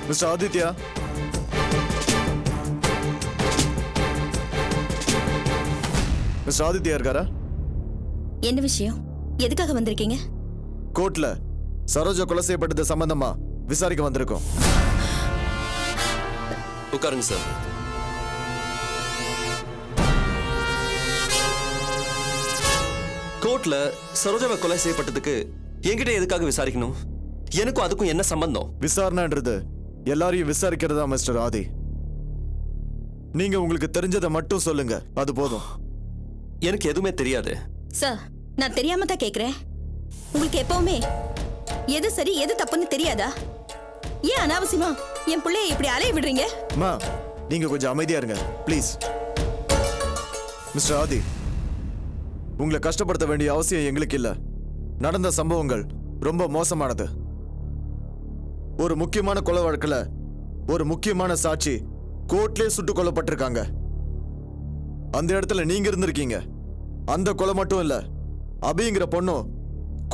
Mister Aditya, mister Aditya இருக்காரா? என்ன விஷயம்? எதுக்காக வந்திருக்கீங்க? கோர்ட்ல சரோஜா கொலை செய்யப்பட்டது சம்பந்தமா விசாரிக்க வந்திருக்கோம். உட்காருங்க சார். கோர்ட்ல சரோஜாவை கொலை செய்யப்பட்டதுக்கு என்கிட்ட எதுக்காக விசாரிக்கணும்? எனக்கும் அதுக்கும் என்ன சம்பந்தம்? விசாரணைன்றது எல்லாரையும் விசாரிக்கிறதா மிஸ்டர் ஆதி. நீங்க உங்களுக்கு தெரிஞ்சதை மட்டும் சொல்லுங்க, அது போதும். எனக்கு எதுவுமே தெரியாது சார். நான் தெரியாம தான் கேக்குறேன். உங்களுக்கு எப்பவுமே எது சரி எது தப்புன்னு தெரியாதா? ஏன் அனாவசியமா என் பிள்ளைய இப்படி அலைய விடுறீங்க? அம்மா, நீங்க கொஞ்சம் அமைதியா இருங்க ப்ளீஸ். மிஸ்டர் ஆதி, உங்களை கஷ்டப்படுத்த வேண்டிய அவசியம் எங்களுக்கு இல்ல. நடந்த சம்பவங்கள் ரொம்ப மோசமானது. ஒரு முக்கியமான கொலை வழக்குல ஒரு முக்கியமான சாட்சி கோர்ட்லயே சுட்டுக் கொல்லப்பட்டிருக்காங்க. அந்த இடத்துல நீங்க இருந்திருக்கீங்க. அந்த கொலை மட்டும் இல்ல, அபிங்கிற பொண்ணும்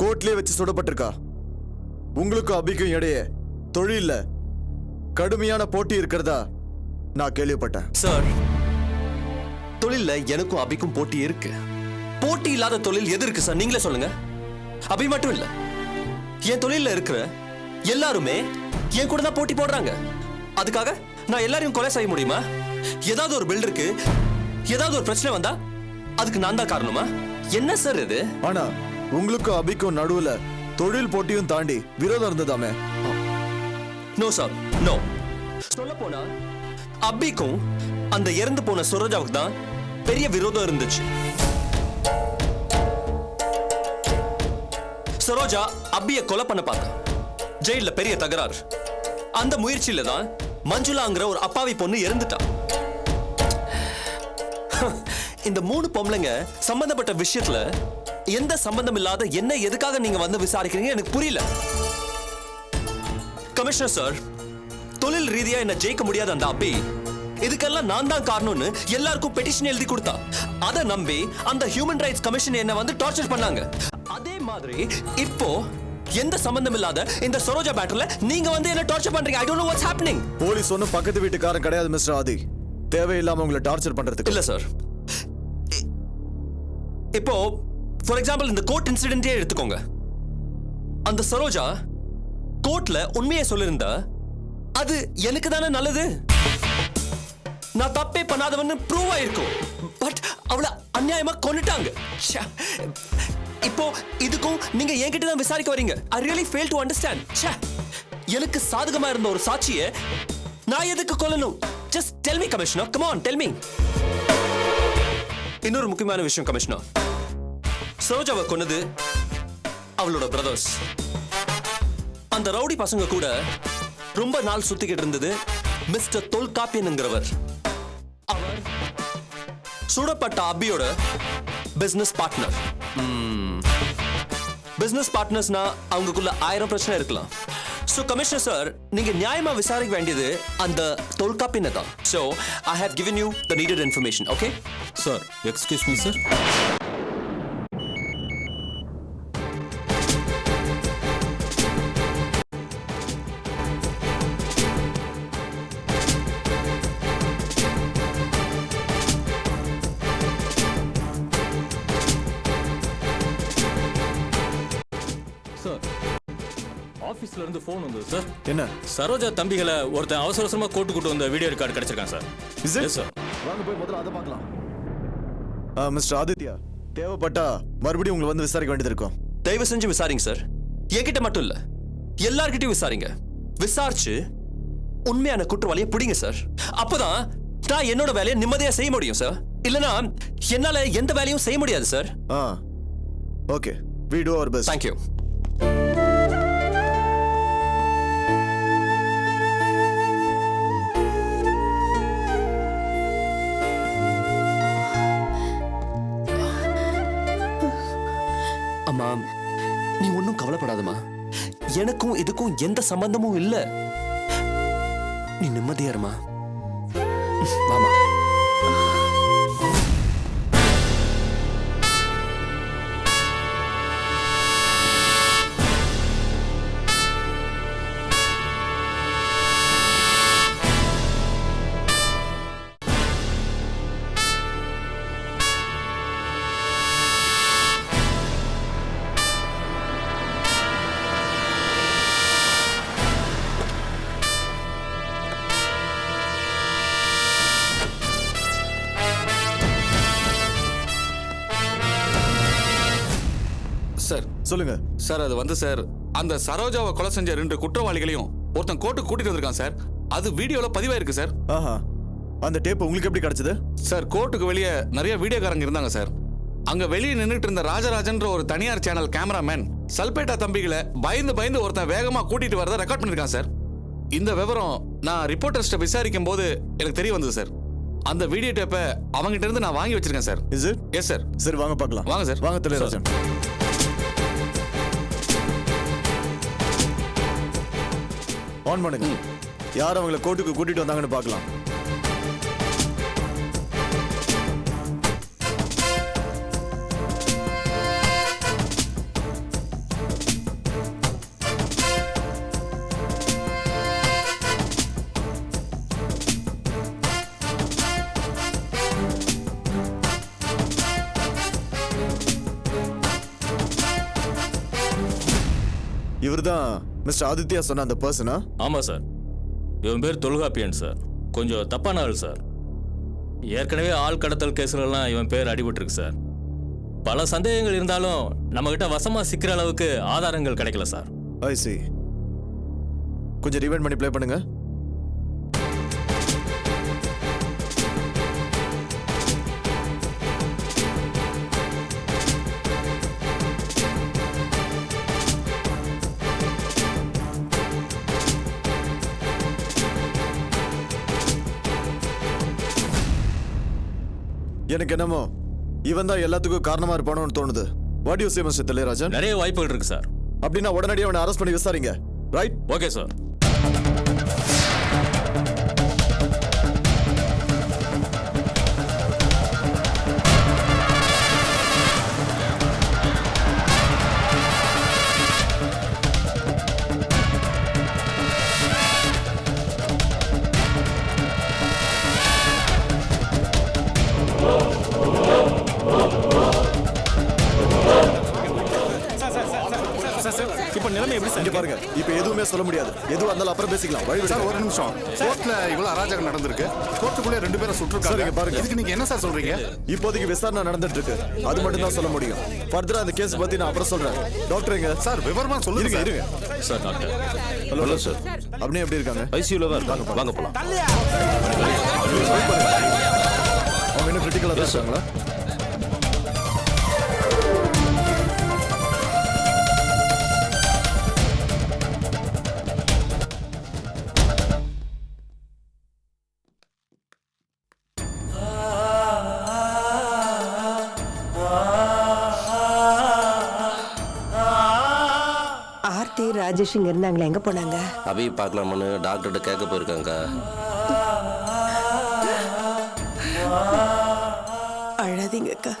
கோர்ட்லயே வச்சு சுடப்பட்டிருக்கா. உங்களுக்கும் அபிக்கும் இடையே தொழில்ல கடுமையான போட்டி இருக்கிறதா நான் கேள்விப்பட்டேன். சார், தொழில்ல எனக்கும் அபிக்கும் போட்டி இருக்கு. போட்டி இல்லாத தொழில் எது இருக்கு சார்? நீங்களே சொல்லுங்க. அபி மட்டும் இல்ல, என் தொழில்ல இருக்கிற எல்லாருமே என் கூட தான் போட்டி போடுறாங்க. அதுக்காக நான் எல்லாரையும் கொலை செய்ய முடியுமா? ஏதாவது ஒரு பில்டருக்கு ஏதாவது ஒரு பிரச்சனை வந்தா அதுக்கு நான் தான் காரணமா? என்ன சார் இது? ஆனா உங்களுக்கும் அபிக்கும் நடுவுல தொழில் போட்டியும் தாண்டி விரோதம் இருந்ததாமே? No sir, no. சொல்ல போனா அபிக்கும் அந்த இறந்து போன சரோஜாவுக்கு தான் பெரிய விரோதம் இருந்துச்சு. சரோஜா அபிய கொலை பண்ண பார்த்தா, ஜெயில பெரிய தகராறு. அந்த முயற்சியில தான் மஞ்சுளாங்கிற ஒரு அப்பாவி பொண்ணு இறந்துட்டா. இந்த 3 பொம்பளைங்க சம்பந்தப்பட்ட விஷயத்துல எந்த சம்பந்தம் இல்லாத என்ன எதுக்காக நீங்க வந்து விசாரிக்கிறீங்க எனக்கு புரியல. கமிஷனர் சார், தொழில் ரீதியா என்ன ஜெயிக்க முடியாத அந்த அபி இதுக்கெல்லாம் நான் தான் காரணம்னு எல்லாருக்கும் பெட்டிஷன் எழுதி கொடுத்தா. அதை நம்பி அந்த ஹியூமன் ரைட்ஸ் கமிஷன் என்ன வந்து டார்ச்சர் பண்ணாங்க. அதே மாதிரி இப்போ எந்த சம்பந்தம் இல்லாத இந்த சரோஜா பேட்டர்ல நீங்க வந்து என்ன டார்ச்சர் பண்றீங்க. I don't know what's happening. Police ஒன்னும் பக்கத்து வீட்டுக்காரன் கிடையாது மிஸ்டர் ஆதி, தேவையில்லாம உங்களை டார்ச்சர் பண்றதுக்கு. இல்ல சார், இப்போ ஃபார் எக்ஸாம்பிள் இந்த கோர்ட் இன்சிடென்ட்டே எடுத்துக்கோங்க. அந்த சரோஜா கோர்ட்ல உண்மையை சொல்லிருந்தா அது எனக்கு தானே நல்லது. நான் தப்பே பண்ணாதவன்னு ப்ரூவ் ஆயிருக்கும். பட் அவளை அநியாயமா கொன்னுட்டாங்க. இப்போ இதுக்கும் நீங்க என்கிட்ட தான் விசாரிக்க வரீங்க. I really fail to understand. எனக்கு சாதகமா இருந்த ஒரு சாட்சியை நான் எதுக்கு கொல்லணும்? Just tell me, Commissioner. Come on, tell me. இன்னொரு முக்கியமான விஷயம் கமிஷனர், சரோஜாவை கொன்னது அவளோட பிரதர்ஸ். அந்த ரவுடி பசங்க கூட ரொம்ப நாள் சுத்திக்கிட்டு இருந்தது மிஸ்டர் தொல்காப்பியன்ங்கிறவர். அவர் சுடப்பட்ட அபியோட பிசினஸ் பார்ட்னர். பிசினஸ் பார்ட்னர்ஸ்னா அவங்களுக்குள்ள 1000 பிரச்சனை இருக்கலாம். So Commissioner sir, நீங்க நியாயமா விசாரிக்க வேண்டியது அந்த தொல்காப்பியனை தான். So I have given you the needed information, okay? Sir, excuse me sir. ஆபீஸ்ல இருந்து போன் வந்தது சார். என்ன? சரோஜா தம்பிகளை ஒருத்தன் அவசர அவசரமா கோர்ட்டு கூட்டு வந்த வீடியோ ரெக்கார்டு கிடைச்சிருக்கான் சார். Is it? சார். வாங்க போய் முதல்ல அதை பார்க்கலாம். மிஸ்டர் ஆதித்யா, தேவைப்பட்டா மறுபடியும் உங்களை வந்து விசாரிக்க வேண்டியது இருக்கும். தயவு செஞ்சு விசாரிங்க சார். என்கிட்ட மட்டும் இல்ல, எல்லார்கிட்டயும் விசாரிங்க. விசாரிச்சு உண்மையான குற்றவாளியை பிடிங்க சார். அப்பதான் நான் என்னோட வேலையை நிம்மதியா செய்ய முடியும் சார். இல்லனா என்னால எந்த வேலையும் செய்ய முடியாது sir. Okay, we do our best. Thank you. அம்மா, நீ ஒன்னும் கவலைப்படாதம்மா. எனக்கும் இதுக்கும் எந்த சம்பந்தமும் இல்ல. நீ நிம்மதியா இருமா. வாமா. சார் சொல்லுங்க. சார் அது வந்து சார் அந்த சரோஜாவை கொலை செஞ்ச 2 குற்றவாளிகளையும் ஒருத்தன் கோர்ட்டுக்கு கூட்டிட்டு வந்திருக்கான் சார். அது வீடியோல பதிவாயிருக்கு சார். ஆஹா, அந்த டேப் உங்களுக்கு எப்படி கிடைச்சது? சார் கோர்ட்டுக்கு வெளியே நிறைய வீடியோக்காரங்க இருந்தாங்க சார். அங்க வெளியே நின்றுட்டு இருந்த ராஜராஜன்ற ஒரு தனியார் சேனல் கேமராமேன் சல்பேட்டா தம்பிகளை பயந்து ஒருத்தன் வேகமா கூட்டிட்டு வரதை ரெக்கார்ட் பண்ணிருக்கான் சார். இந்த விவரம் நான் ரிப்போர்ட்டர்ஸ்ட விசாரிக்கும் போது எனக்கு தெரிய வந்தது சார். அந்த வீடியோ டேப்பை அவங்ககிட்ட இருந்து நான் வாங்கி வச்சிருக்கேன் sir. Is it? Yes sir. சரி வாங்க பார்க்கலாம். வாங்க சார். வாங்க திலகராஜன். ஆன் பண்ணுங்க. யார் அவங்கள கோர்ட்டுக்கு கூட்டிட்டு வந்தாங்கன்னு பார்க்கலாம். இவர்தான் மிஸ்டர் ஆதித்யா சொன்ன அந்த பர்சனா? ஆமாம் சார். இவன் பேர் தொல்காப்பியன் சார். கொஞ்சம் தப்பான ஆள் சார். ஏற்கனவே ஆள் கடத்தல் கேஸ்லலாம் இவன் பேர் அடிபட்டிருக்கு சார். பல சந்தேகங்கள் இருந்தாலும் நம்மகிட்ட வசமாக சிக்கிற அளவுக்கு ஆதாரங்கள் கிடைக்கல சார். I see. கொஞ்சம் ரிவைண்ட் பண்ணி ப்ளே பண்ணுங்க. எனக்கு என்னமோ இவன் தான் எல்லாத்துக்கும் காரணமா இருப்பானோன்னு தோணுது. What you say mister Thilagarajan? நிறைய வாய்ப்புகள் இருக்கு சார். அப்படின்னா உடனடியாக அவனை அரெஸ்ட் பண்ணி விசாரிங்க. ரைட்? Okay sir. இப்ப நிலைமை எப்படி சார்? பாருங்க, இப்ப எதுவுமே சொல்ல முடியாது. எதுவா இருந்தாலும் அப்புறம் பேசிக்கலாம். வழி சார் விடுங்க. ஒரு நிமிஷம். கோர்ட்ல இவ்வளவு அராஜகம் நடந்திருக்கு. கோர்ட்டுக்குள்ளே 2 பேரை சார், சுட்டுருக்காங்க. இங்க பாருங்க. இதுக்கு நீங்க என்ன சார் சொல்றீங்க? இப்போதைக்கு விசாரணை நடந்துட்டு இருக்கு. அது மட்டும் தான் சொல்ல முடியும். ஃபர்தரா அந்த கேஸ் பத்தி நான் அப்புறம் சொல்றேன். டாக்டர் எங்க? சார் விவரமா சொல்லுங்க இருங்க சார். இருங்க. Sir doctor. Hello sir. அப்படியே எப்படி இருக்காங்க? ஐசியூல தான் இருக்காங்க. வாங்க போலாம். அவங்க என்ன கிரிட்டிக்கலா தான் இருக்காங்களா? ஆர்த்தி ராஜேஷ் இங்க இருந்தாங்களே, எங்க போனாங்க? அபி பார்க்கலாமான்னு டாக்டர்கிட்ட கேட்க போயிருக்காங்க. அழாதீங்க அக்கா,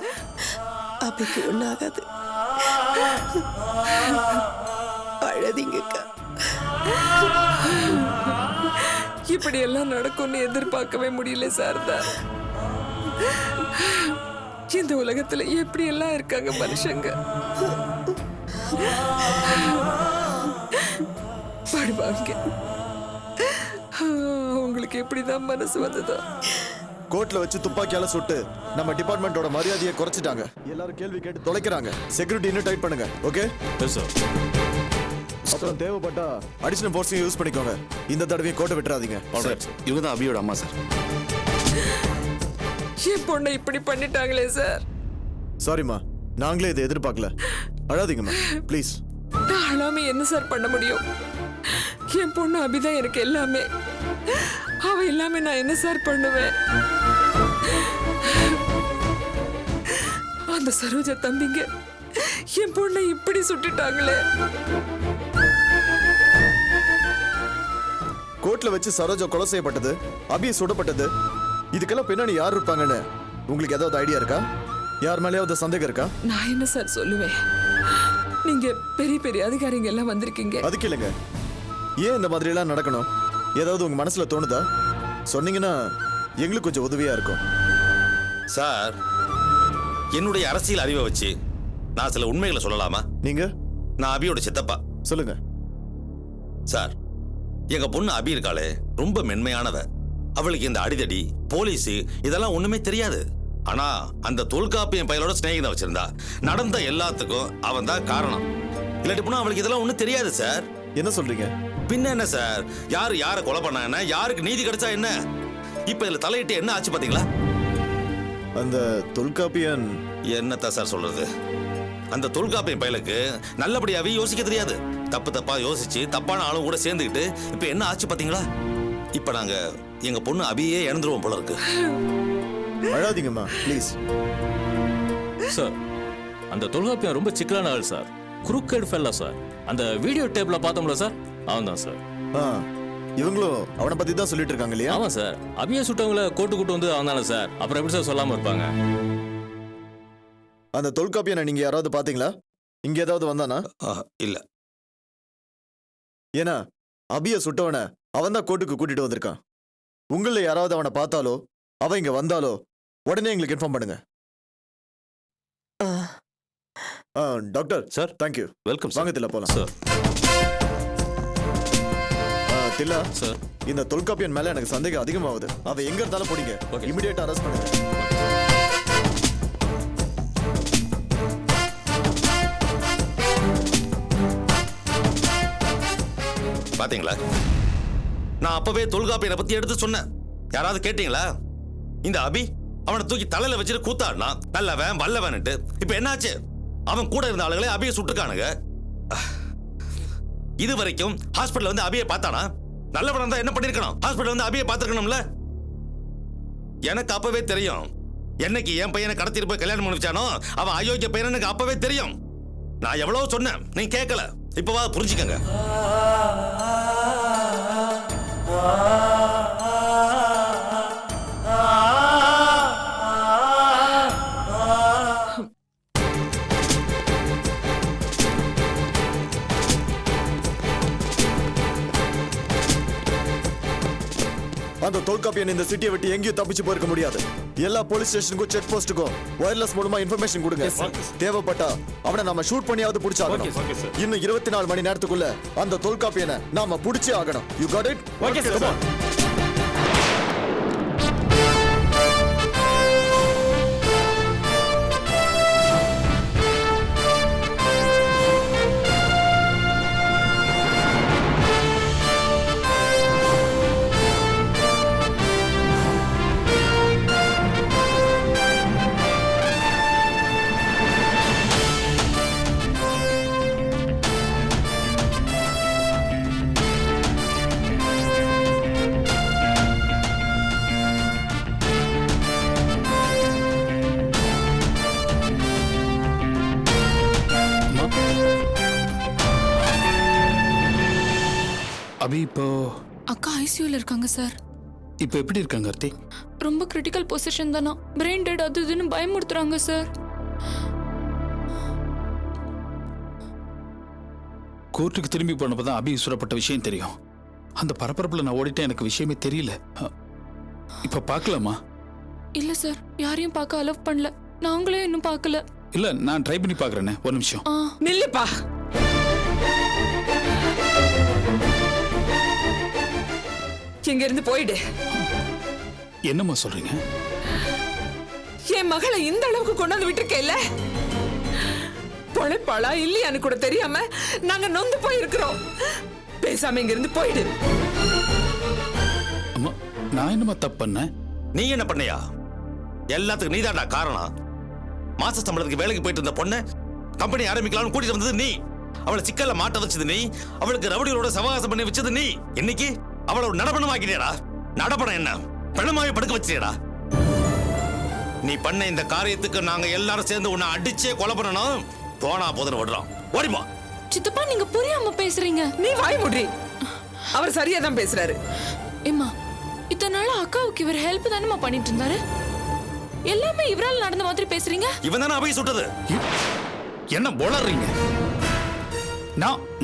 அபிக்கு ஒன்றும் ஆகாது. அழாதீங்க அக்கா. இப்படி எல்லாம் நடக்கும்னு எதிர்பார்க்கவே முடியல சாரதா. இந்த உலகத்துல எப்படி எல்லாம் இருக்காங்க மனுஷங்க. படுவாங்க. உங்களுக்கு எப்படிதான் மனசு வந்ததோ? கோர்ட்ல வச்சு துப்பாக்கியால சுட்டு நம்ம டிபார்ட்மெண்டோட மரியாதையை குறைச்சிட்டாங்க. எல்லாரும் கேள்வி கேட்டு தொலைக்கிறாங்க. செக்யூரிட்டி இன்னும் டைட் பண்ணுங்க. ஓகே? Yes sir. அப்புறம் தேவைப்பட்டா அடிஷனல் ஃபோர்ஸையும் யூஸ் பண்ணிக்கோங்க. இந்த தடவையும் கோட்டை விட்டுறாதீங்க. ஆல்ரைட். இவங்க தான் அபியோட அம்மா சார். என் பொண்ணை இப்படி பண்ணிட்டாங்களே சார். சாரிம்மா, நாங்களே இதை எதிர்பார்க்கல. அழாதீங்கம்மா ப்ளீஸ். நான் அழாம என்ன சார் பண்ண முடியும்? என் பொண்ணு அபிதான் எனக்கு எல்லாமே. அவ இல்லாம நான் என்ன சார் பண்ணுவேன்? அந்த சரோஜா தம்பிங்க என் பொண்ணை இப்படி சுட்டுட்டாங்களே. கோர்ட்ல வச்சு சரோஜா கொலை செய்யப்பட்டது, அபி சுடப்பட்டது, இதுக்கெல்லாம் பின்னாடி யார் இருப்பாங்கன்னு உங்களுக்கு ஏதாவது ஐடியா இருக்கா? யார் மேலேயாவது சந்தேகம் இருக்கா? நான் என்ன சார் சொல்லுவேன்? நீங்க பெரிய பெரிய அதிகாரிங்க எல்லாம் வந்திருக்கீங்க. அதுக்கு இல்லைங்க. ஏன் இந்த மாதிரி எல்லாம் நடக்கணும்? ஏதாவது உங்க மனசுல தோணுதா? சொன்னீங்கன்னா எங்களுக்கு கொஞ்சம் உதவியா இருக்கும். சார், என்னுடைய அரசியல் அறிவை வச்சு நான் சில உண்மைகளை சொல்லலாமா? நீங்க? நான் அபியோட சித்தப்பா. சொல்லுங்க. சார், எங்க பொண்ணு அபி இருக்காளே, ரொம்ப மென்மையானவ. அவளுக்கு இந்த அடிதடி, போலீஸ் இதெல்லாம் ஒண்ணுமே தெரியாது. ஆனா அந்த தொல்காப்பியம் பயலோட சிநேகிதம் வச்சிருந்தா நடந்த எல்லாத்துக்கும் அவன் தான் காரணம். இல்லாட்டி போனா அவளுக்கு இதெல்லாம் ஒண்ணும் தெரியாது சார். என்ன சொல்றீங்க? பின்ன என்ன சார், யாரு யாரை கொலை பண்ணா என்ன, யாருக்கு நீதி கிடைச்சா என்ன? இப்ப இதுல தலையிட்டு என்ன ஆச்சு பாத்தீங்களா? அந்த தொல்காப்பியன் என்னத்த சார் சொல்றது, அந்த தொல்காப்பியம் பயலுக்கு நல்லபடியாவே யோசிக்க தெரியாது. தப்பு தப்பா யோசிச்சு தப்பான ஆளும் கூட சேர்ந்துக்கிட்டு இப்ப என்ன ஆச்சு பாத்தீங்களா? இப்ப நாங்க எங்க பொண்ணு அபியே இழந்துருவோம் போல இருக்கு. அழாதீங்கம்மா ப்ளீஸ். சார் அந்த தொல்காப்பியம் ரொம்ப சிக்கலான ஆள் சார். Crooked fella sir. அந்த வீடியோ டேப்ல பார்த்தோம்ல சார், அவன் தான் சார். இவங்களும் அவனை பத்தி தான் சொல்லிட்டு இருக்காங்க இல்லையா? ஆமா சார். அபிய சுட்டவங்கள கோட்டு கூட்டு வந்து அவன் தானே சார். அப்புறம் எப்படி சார் சொல்லாம இருப்பாங்க? அந்த தொல்காப்பியனை நீங்க யாராவது பாத்தீங்களா? இங்க ஏதாவது வந்தானா? இல்ல. ஏன்னா அபிய சுட்டவனை அவன் தான் கோர்ட்டுக்கு கூட்டிட்டு வந்திருக்கான். உங்கள யாராவது அவனை பார்த்தாலோ அவன் இங்க வந்தாலோ உடனே எங்களுக்கு இன்ஃபார்ம் பண்ணுங்க. Doctor sir. தேங்க்யூ. வெல்கம் வாங்க தில்லா போலாம். சார் தில்லா சார், இந்த தொல்காப்பியன் மேல எனக்கு சந்தேகம் அதிகமாகுது. அவ எங்க இருந்தாலும் போடிங்க. Okay. இமிடியேட்டா அரெஸ்ட் பண்ணுங்க. பாத்தீங்களா, நான் அப்பவே தொல்காப்பியனை பத்தி எடுத்து சொன்னேன். யாராவது கேட்டீங்களா? இந்த அபி அவனை தூக்கி தலையில வச்சுட்டு கூத்தாடினா நல்லவன் வல்லவன்ட்டு. இப்ப என்னாச்சு, அவன் கூட இருந்த ஆளுகளே அபியை சுட்டுக்கானுங்க. இது வரைக்கும் ஹாஸ்பிட்டல் வந்து அபியை பார்த்தானா? நல்லவன் தான் என்ன பண்ணிருக்கணும், ஹாஸ்பிட்டல் வந்து அபியை பார்த்திருக்கணும்ல. எனக்கு அப்பவே தெரியும், என்னைக்கு என் பையனை கடத்திட்டு போய் கல்யாணம் பண்ணி வச்சானோ அவன் அயோக்கிய பையன் எனக்கு அப்பவே தெரியும். நான் எவ்வளவு சொன்னேன், நீ கேட்கல. இப்பவா புரிஞ்சுக்கங்க. அந்த தொல்காப்பியன் இந்த சிட்டியை விட்டு எங்கேயும் தப்பிச்சு போயிருக்க முடியாது. எல்லா போலீஸ் ஸ்டேஷனுக்கும் செக் போஸ்ட்டுக்கும் வயர்லெஸ் மூலமா இன்ஃபர்மேஷன் கொடுங்க. தேவைப்பட்டா அவனை நாம ஷூட் பண்ணியாவது பிடிச்சாகணும். இன்னும் 24 மணி நேரத்துக்குள்ள அந்த தொல்காப்பியனை நாம பிடிச்சே ஆகணும். You got it? Okay sir. Abhi இப்போ அக்கா ஐசியூல இருக்காங்க சார். இப்போ எப்படி இருக்காங்க கார்த்தி? ரொம்ப கிரிட்டிக்கல் பொசிஷன் தானா, பிரெயின் டெட் அது இதுன்னு பயமுறுத்துறாங்க சார். கோர்ட்டுக்கு திரும்பி போனப்போ தான் அபி சுடப்பட்ட விஷயம் தெரியும். அந்த பரபரப்புல நான் ஓடிட்டேன், எனக்கு விஷயமே தெரியல. இப்போ பார்க்கலாமா? இல்ல சார், யாரையும் பார்க்க அலோவ் பண்ணல. நாங்களே இன்னும் பார்க்கல. இல்ல, நான் ட்ரை பண்ணி பார்க்கறேனே. ஒரு நிமிஷம். நில்லுப்பா. இங்க இருந்து போயிடு. என்னம்மா சொல்றீங்க? என் மகளை இந்த அளவுக்கு கொண்டு வந்து விட்டுருக்கேல்ல, பொழைப்பாளா இல்லையான்னு கூட தெரியாம நாங்க நொந்து போயிருக்கிறோம். பேசாம இங்க இருந்து போயிடு. அம்மா, நான் என்னம்மா தப்பு பண்ணேன்? நீ என்ன பண்ணையா? எல்லாத்துக்கும் நீதான்டா காரணம். மாச சம்பளத்துக்கு வேலைக்கு போயிட்டு இருந்த பொண்ணு கம்பெனி ஆரம்பிக்கலாம்னு கூட்டிட்டு வந்தது நீ. அவளை சிக்கல்ல மாட்ட வச்சது நீ. அவளுக்கு ரவுடிகளோட சவகாசம் பண்ணி வச்சது நீ. இன்னைக்கு அவளை ஒரு நடப்பணம் ஆக்கிட்டியடா. நடப்பணம் என்ன, பிணமாவே படுக்க வச்சியடா. நீ பண்ண இந்த காரியத்துக்கு நாங்க எல்லாரும் சேர்ந்து உன்னை அடிச்சே கொலை பண்ணணும். போனா போதுன்னு விடுறோம். ஓடிப்போ. சித்தப்பா, நீங்க புரியாம பேசுறீங்க. நீ வாய் மூடி. அவர் சரியா தான் பேசுறாரு. ஏம்மா, இத்தனை நாள் அக்காவுக்கு இவர் ஹெல்ப் தானேமா பண்ணிட்டு இருந்தாரு. எல்லாமே இவரால் நடந்த மாதிரி பேசுறீங்க. இவன் தானே அபி சுட்டது. என்ன போலறீங்க?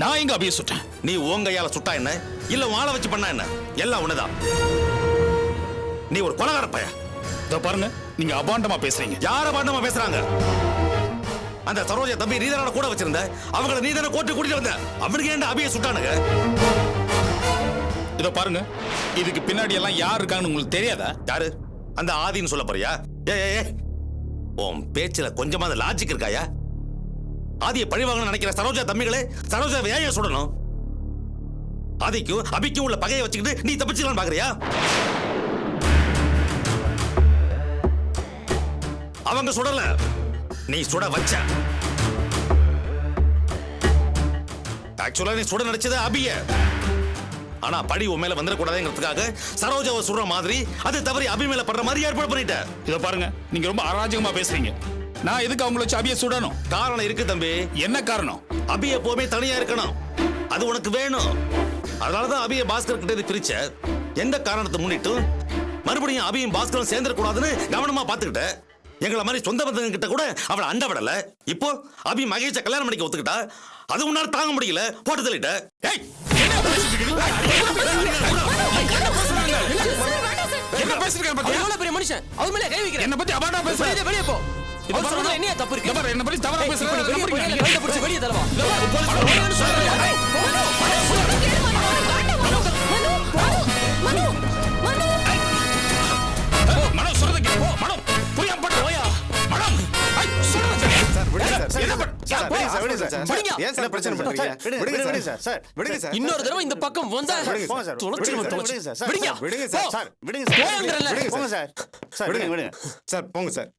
நான் எங்க அபிய சுட்டேன்? நீ உன் கையால சுட்டா என்ன, இல்ல வாழை வச்சு பண்ணா என்ன, எல்லாம் ஒண்ணுதான். நீ ஒரு கொலைகார பைய. இதோ பாருங்க, நீங்க அபாண்டமா பேசுறீங்க. யார அபாண்டமா பேசுறாங்க? அந்த சரோஜா தம்பி நீதான கூட வச்சிருந்த, அவங்கள நீதான கோர்ட்டு கூட்டிட்டு வந்த. அவனுக்கு ஏன்டா அபிய சுட்டானுங்க? இதோ பாருங்க, இதுக்கு பின்னாடி எல்லாம் யார் இருக்காங்கன்னு உங்களுக்கு தெரியாதா? யாரு? அந்த ஆதின்னு சொல்ல போறியா? ஏ உன் பேச்சுல கொஞ்சமாவது லாஜிக் இருக்காயா? ஆதியை பழிவாங்கன்னு நினைக்கிற சரோஜா தம்பிகளே, சரோஜாவை ஏன் சுடணும்? ஆதிக்கும் அபிக்கும் உள்ள பகையை வச்சுக்கிட்டு நீ தப்பிச்சுக்கலாம் பாக்குறியா? அவங்க சுடல, நீ சுட வச்ச. ஆக்சுவலா நீ சுட நினைச்சது அபிய. ஆனா பழி உன் மேல வந்துடக்கூடாதுங்கிறதுக்காக சரோஜாவை சுடுற மாதிரி, அது தவறி அபி மேல படுற மாதிரி ஏற்பாடு பண்ணிட்ட. இத பாருங்க, நீங்க ரொம்ப அராஜகமா பேசுறீங்க. நான் எதுக்கு அவங்கள வச்சு அபியை சுடணும்? காரணம் இருக்கு தம்பி. என்ன காரணம்? அபி எப்பவுமே தனியா இருக்கணும், அது உனக்கு வேணும். அதனாலதான் அபிய பாஸ்கர் கிட்ட பிரிச்ச. எந்த காரணத்தை முன்னிட்டு மறுபடியும் அபியும் பாஸ்கரும் சேர்ந்துடக்கூடாதுன்னு கவனமா பாத்துக்கிட்ட. எங்களை மாதிரி சொந்த பந்தங்க கிட்ட கூட அவளை அண்ட விடல. இப்போ அபி மகேஷ கல்யாணம் பண்ணிக்க ஒத்துக்கிட்டா. அது உன்னால தாங்க முடியல, போட்டு தள்ளிட்ட. என்ன பேசுறீங்க? எவ்வளவு பெரிய மனுஷன், அவர் மேல கை வைக்கிறேன். என்ன பத்தி அபாண்டா பேசுறீங்க? வெளியே போ. இவர் சொல்றது என்ன தப்பு இருக்கு? என்ன பத்தி தவறா பேசுறீங்க? வெளியே தரவா? மனோ சொல்றத கேளு. மனோ புரியாம பண்ற ஓயா. மனோ இன்னொரு தடவை இந்த பக்கம் வந்தா போங்க சார்.